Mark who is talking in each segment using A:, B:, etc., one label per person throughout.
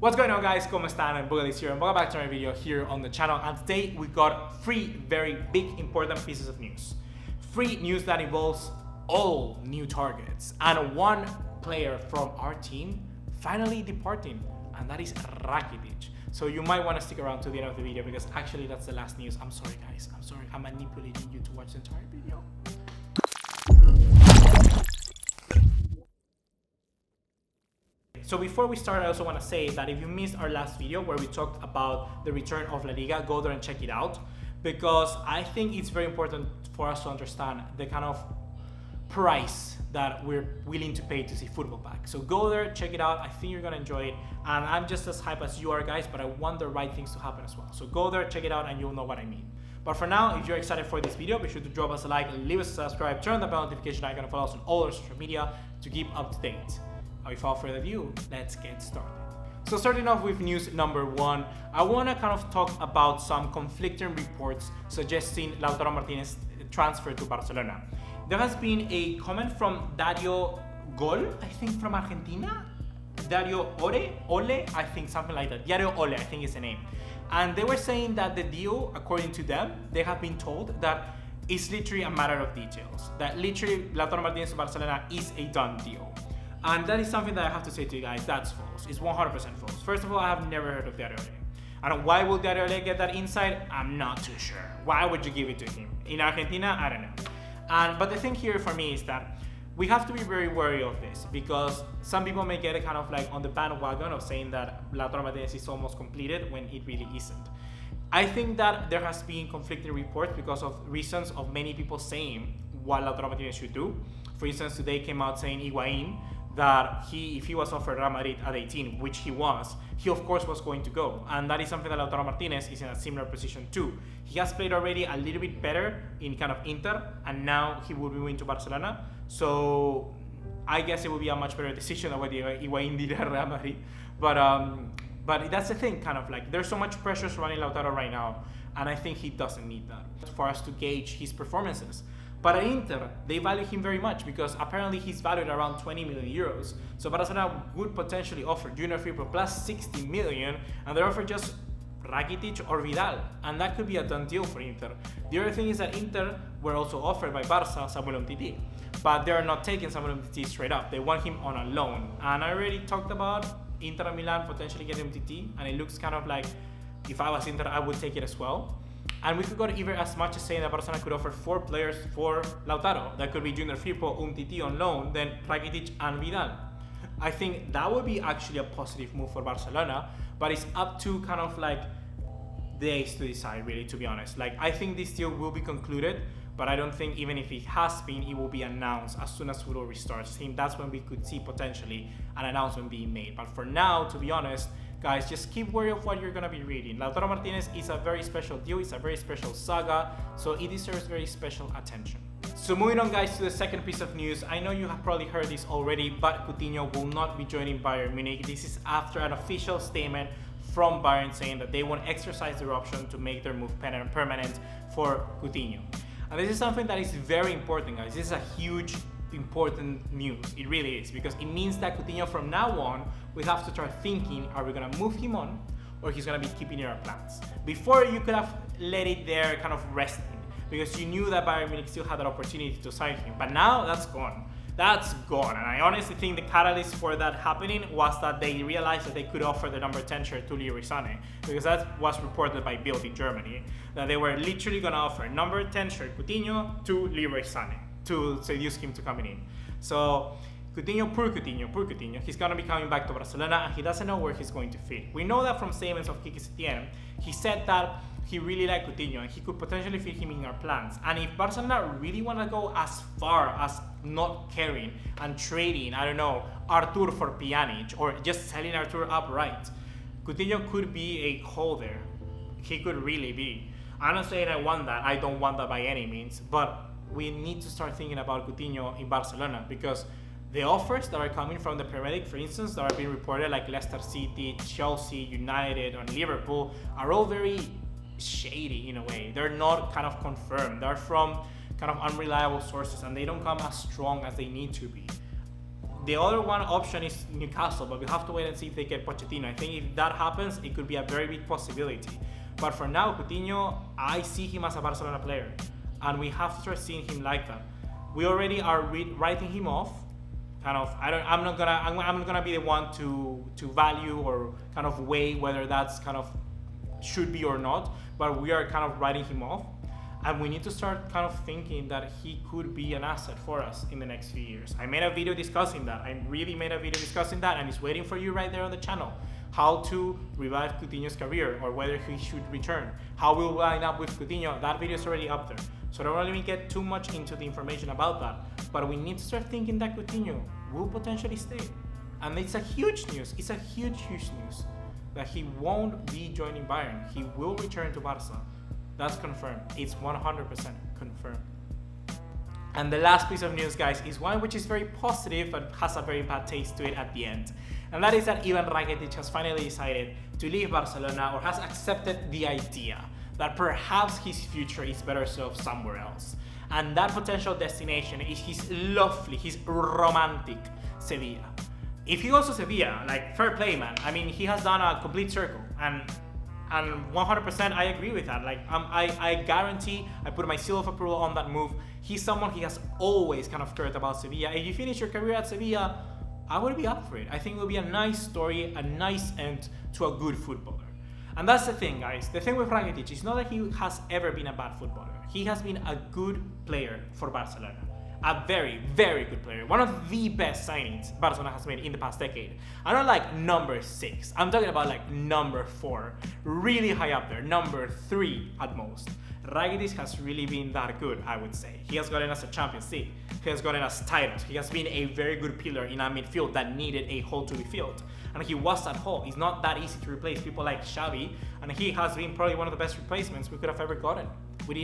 A: What's going on, guys? ¿Cómo están? I'm BugaLuis here and welcome back to my video here on the channel. And today we got three very big important pieces of news. Three news that involves all new targets and one player from our team finally departing, and that is RAKITIC. So you might want to stick around to the end of the video because actually that's the last news. I'm sorry, guys. I'm sorry. I'm manipulating you to watch the entire video. So before we start, I also want to say that if you missed our last video where we talked about the return of La Liga, go there and check it out, because I think it's very important for us to understand the kind of price that we're willing to pay to see football back. So go there, check it out. I think you're gonna enjoy it, and I'm just as hyped as you are, guys, but I want the right things to happen as well. So go there, check it out, and you'll know what I mean. But for now, if you're excited for this video, be sure to drop us a like, leave us a subscribe, turn on the bell notification icon, and follow us on all our social media to keep up to date. Without further ado, let's get started. So starting off with news number one, I want to kind of talk about some conflicting reports suggesting Lautaro Martinez transfer to Barcelona. There has been a comment from Dario Gol, I think from Argentina, Dario Ole, I think something like that. Dario Ole, I think is the name. And they were saying that the deal, according to them, they have been told that it's literally a matter of details. That literally Lautaro Martinez to Barcelona is a done deal. And that is something that I have to say to you guys, that's false. It's 100% false. First of all, I have never heard of Dario Ole. And why would Dario Ole get that insight? I'm not too sure. Why would you give it to him? In Argentina, I don't know. But the thing here for me is that we have to be very wary of this, because some people may get a kind of like on the bandwagon of saying that Lautaro Martinez is almost completed when it really isn't. I think that there has been conflicting reports because of reasons of many people saying what Lautaro Martinez should do. For instance, today came out saying Higuain, that if he was offered Real Madrid at 18, which he was, he of course was going to go. And that is something that Lautaro Martinez is in a similar position too. He has played already a little bit better in kind of Inter, and now he will be moving to Barcelona. So I guess it would be a much better decision than what Higuain did at Real Madrid. But that's the thing, kind of like there's so much pressure surrounding Lautaro right now, and I think he doesn't need that for us to gauge his performances. But at Inter, they value him very much because apparently he's valued around 20 million euros. So Barcelona would potentially offer Junior Firpo plus 60 million, and they offer just Rakitic or Vidal, and that could be a done deal for Inter. The other thing is that Inter were also offered by Barca Samuel Umtiti, but they're not taking Samuel Umtiti straight up. They want him on a loan, and I already talked about Inter and Milan potentially getting Umtiti, and it looks kind of like if I was Inter, I would take it as well. And we could go even as much as saying that Barcelona could offer 4 players for Lautaro. That could be Junior Firpo, Umtiti on loan, then Rakitic and Vidal. I think that would be actually a positive move for Barcelona, but it's up to kind of like the A's to decide, really, to be honest. Like, I think this deal will be concluded, but I don't think even if it has been, it will be announced as soon as football restarts. I think that's when we could see potentially an announcement being made. But for now, to be honest, guys, just keep wary of what you're going to be reading. Lautaro Martinez is a very special deal. It's a very special saga, so it deserves very special attention. So moving on, guys, to the second piece of news. I know you have probably heard this already, but COUTINHO will not be joining Bayern Munich. This is after an official statement from Bayern saying that they won't exercise their option to make their move permanent for COUTINHO. And this is something that is very important, guys. This is a huge important news. It really is, because it means that COUTINHO from now on, we have to start thinking, are we going to move him on, or he's going to be keeping in our plans? Before, you could have let it there kind of resting, because you knew that Bayern Munich still had that opportunity to sign him, but now that's gone. That's gone, and I honestly think the catalyst for that happening was that they realized that they could offer the number 10 shirt to Leroy Sané, because that was reported by Bild in Germany, that they were literally going to offer number 10 shirt COUTINHO to Leroy Sané to seduce him to coming in. So COUTINHO, he's going to be coming back to Barcelona, and he doesn't know where he's going to fit. We know that from statements of Quique Setién. He said that he really liked COUTINHO and he could potentially fit him in our plans. And if Barcelona really want to go as far as not caring and trading, I don't know, Artur for Pjanic, or just selling Artur outright, COUTINHO could be a holder. He could really be. I'm not saying I want that. I don't want that by any means, but we need to start thinking about COUTINHO in Barcelona, because the offers that are coming from the Premier League, for instance, that are being reported, like Leicester City, Chelsea, United, and Liverpool, are all very shady in a way. They're not kind of confirmed. They're from kind of unreliable sources, and they don't come as strong as they need to be. The other one option is Newcastle, but we have to wait and see if they get Pochettino. I think if that happens, it could be a very big possibility. But for now, Coutinho, I see him as a Barcelona player, and we have to start seeing him like that. We already are writing him off. Kind of, I'm not gonna be the one to value or kind of weigh whether that's kind of should be or not. But we are kind of writing him off, and we need to start kind of thinking that he could be an asset for us in the next few years. I made a video discussing that. I really made a video discussing that, and it's waiting for you right there on the channel. How to revive Coutinho's career, or whether he should return. How we'll line up with Coutinho. That video is already up there. So don't let me get too much into the information about that. But we need to start thinking that Coutinho will potentially stay. And it's a huge news. It's a huge news that he won't be joining Bayern. He will return to Barca. That's confirmed. It's 100% confirmed. And the last piece of news, guys, is one which is very positive but has a very bad taste to it at the end. And that is that Ivan Rakitic has finally decided to leave Barcelona, or has accepted the idea that perhaps his future is better served somewhere else. And that potential destination is his lovely, his romantic Sevilla. If he goes to Sevilla, like, fair play, man. I mean, he has done a complete circle, and 100% I agree with that. Like, I guarantee, I put my seal of approval on that move. He's someone he has always kind of cared about Sevilla. If you finish your career at Sevilla, I would be up for it. I think it will be a nice story, a nice end to a good footballer. And that's the thing, guys. The thing with Rakitic is not that he has ever been a bad footballer. He has been a good player for Barcelona. A very, very good player. One of the best signings Barcelona has made in the past decade. I'm not like number 6. I'm talking about like number 4. Really high up there. Number 3 at most. Rakitic has really been that good, I would say. He has gotten us a Champions League. He has gotten us titles. He has been a very good pillar in our midfield that needed a hole to be filled. And he was that hole. It's not that easy to replace people like Xavi, and he has been probably one of the best replacements we could have ever gotten.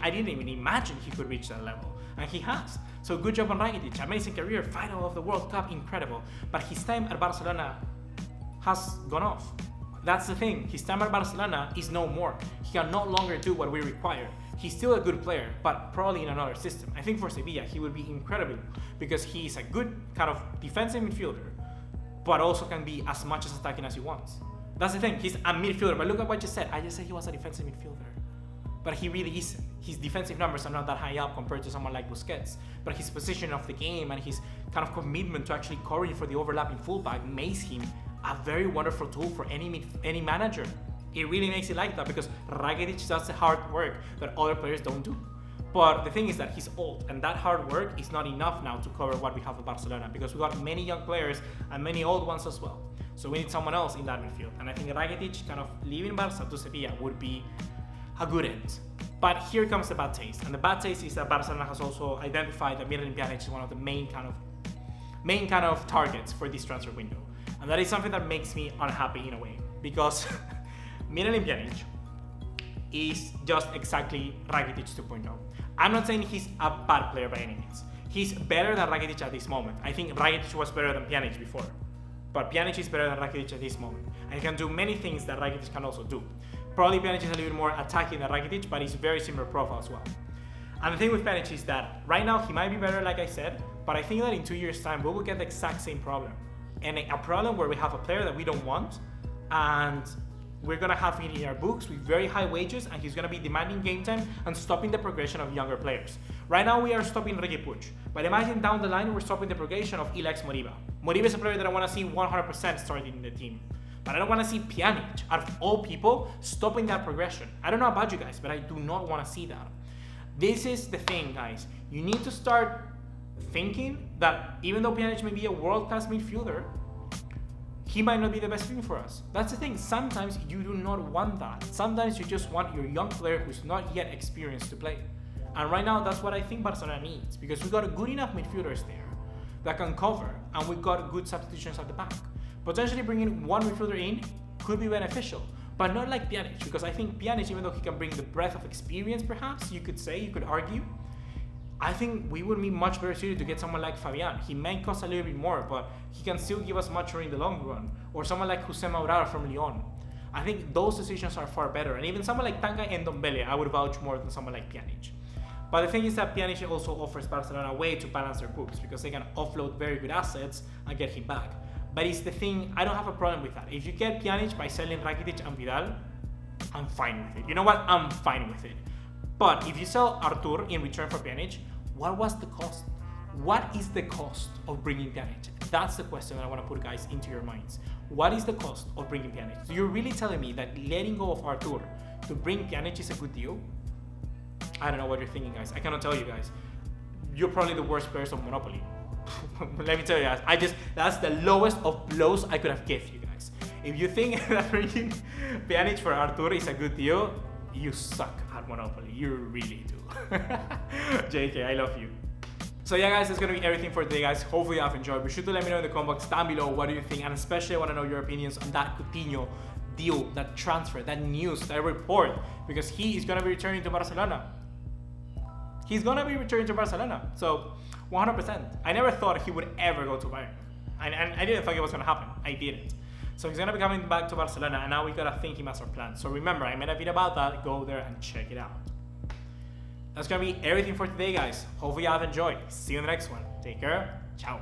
A: I didn't even imagine he could reach that level, and he has. So good job on Rakitic. Amazing career, final of the World Cup, incredible. But his time at Barcelona has gone off. That's the thing. His time at Barcelona is no more. He can no longer do what we require. He's still a good player, but probably in another system. I think for Sevilla, he would be incredible because he's a good kind of defensive midfielder, but also can be as much as attacking as he wants. That's the thing. He's a midfielder, but look at what you said. I just said he was a defensive midfielder, but he really isn't. His defensive numbers are not that high up compared to someone like Busquets, but his position of the game and his kind of commitment to actually covering for the overlapping fullback makes him a very wonderful tool for any manager. It really makes it like that because Rakitic does the hard work that other players don't do. But the thing is that he's old, and that hard work is not enough now to cover what we have at Barcelona, because we got many young players and many old ones as well. So we need someone else in that midfield. And I think Rakitic kind of leaving Barca to Sevilla would be a good end. But here comes the bad taste. And the bad taste is that Barcelona has also identified that Pjanic is one of the main kind of targets for this transfer window. And that is something that makes me unhappy in a way, because Pjanic is just exactly Rakitic 2.0. I'm not saying he's a bad player by any means. He's better than Rakitic at this moment. I think Rakitic was better than Pjanic before, but Pjanic is better than Rakitic at this moment. And he can do many things that Rakitic can also do. Probably Pjanic is a little bit more attacking than Rakitic, but he's very similar profile as well. And the thing with Pjanic is that right now he might be better, like I said, but I think that in 2 years' time we will get the exact same problem. And a problem where we have a player that we don't want, and we're gonna have him in our books with very high wages, and he's gonna be demanding game time and stopping the progression of younger players. Right now we are stopping Riqui Puig, but imagine down the line we're stopping the progression of Ilaix Moriba. Moriba is a player that I wanna see 100% starting in the team. But I don't wanna see Pjanic, out of all people, stopping that progression. I don't know about you guys, but I do not wanna see that. This is the thing, guys. You need to start thinking that even though Pjanic may be a world-class midfielder, he might not be the best thing for us. That's the thing. Sometimes you do not want that. Sometimes you just want your young player who's not yet experienced to play. And right now, that's what I think Barcelona needs, because we got good enough midfielders there that can cover, and we got good substitutions at the back. Potentially bringing one midfielder in could be beneficial, but not like Pjanic, because I think Pjanic, even though he can bring the breadth of experience, perhaps, you could argue, I think we would be much better suited to get someone like Fabian. He may cost a little bit more, but he can still give us much more in the long run. Or someone like José Maurar from Lyon. I think those decisions are far better. And even someone like Tanga and Ndombele, I would vouch more than someone like Pjanic. But the thing is that Pjanic also offers Barcelona a way to balance their books because they can offload very good assets and get him back. But it's the thing, I don't have a problem with that. If you get Pjanic by selling Rakitic and Vidal, I'm fine with it. You know what? I'm fine with it. But if you sell Artur in return for Pjanic, what was the cost? What is the cost of bringing Pjanic? That's the question that I want to put, guys, into your minds. What is the cost of bringing Pjanic? So you're really telling me that letting go of Artur to bring Pjanic is a good deal? I don't know what you're thinking, guys. I cannot tell you, guys. You're probably the worst players of Monopoly. Let me tell you, guys. That's the lowest of blows I could have given you, guys. If you think that bringing Pjanic for Artur is a good deal, you suck at Monopoly. You really do. JK, I love you. So yeah, guys, that's gonna be everything for today, guys. Hopefully you have enjoyed. Be sure to let me know in the comment box down below what do you think, and especially I want to know your opinions on that Coutinho deal, that transfer, that news, that report, because he is gonna be returning to Barcelona. He's gonna be returning to Barcelona. So 100%. I never thought he would ever go to Bayern. And I didn't think it was gonna happen. I didn't. So he's gonna be coming back to Barcelona, and now we gotta think him as our plan. So remember, I made a video about that. Go there and check it out. That's gonna be everything for today, guys. Hopefully you have enjoyed. See you in the next one. Take care. Ciao.